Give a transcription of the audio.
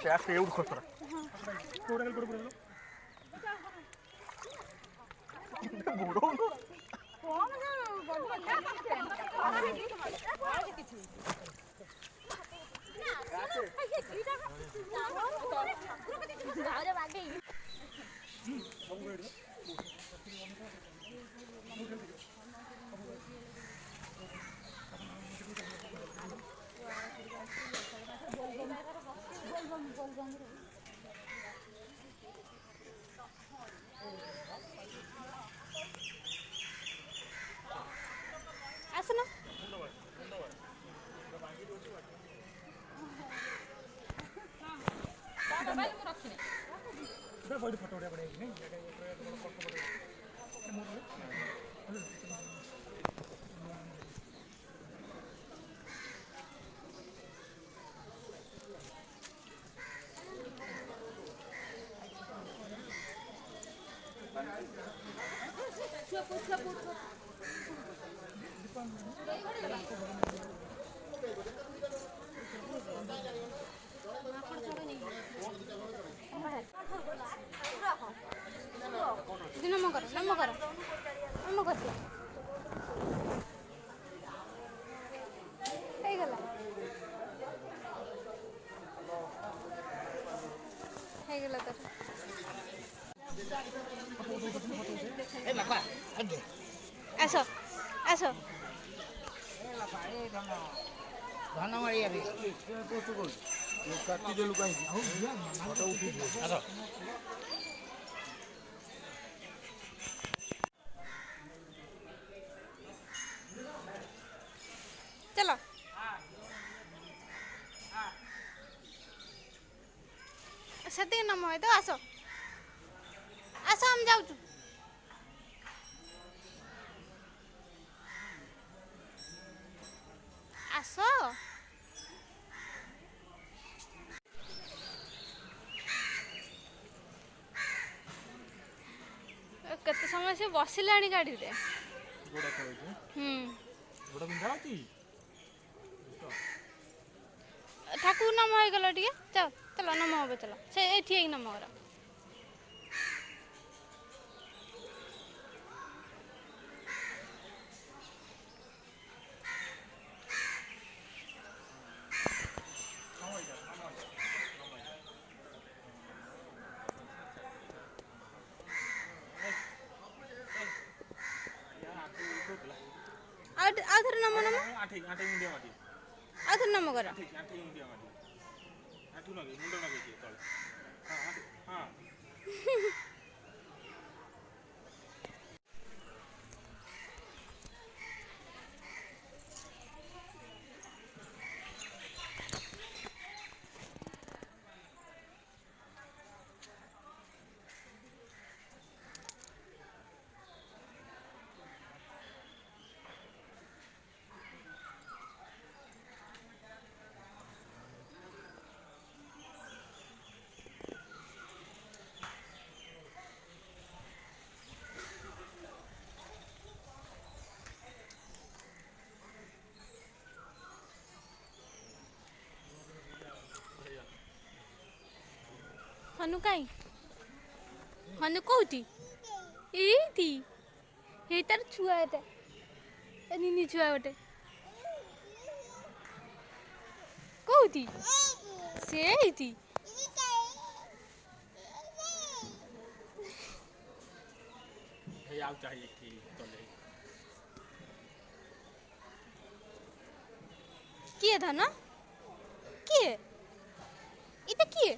ଆସ୍ତେ ଏଉଠୁ ଖସରା କୋଉଟା ଖାଲି ପଡି ବୁଡଉନୁ आसना फोटो उठा पड़े नम कर नम कर नम कर ହେଇଗଲା ତ ଆସ ଆସ ଧାନ ମାରିବା କାଟିଦେଲୁ କାହିଁକି ଆସ चलो से नम है तो आस आस हम जाऊँ आस केते समय से बसिलाणी गाड़ी रे ठाकुर नम हो गला टिके चल चलो नम हो चलो से एठी नम कर आधर नम नम आधर नम कर हनु कहीं हनु कौटी एटी हे तार छुआ एटा निनी छुआ गोटे कौटी से एटी किए धन किए इता किए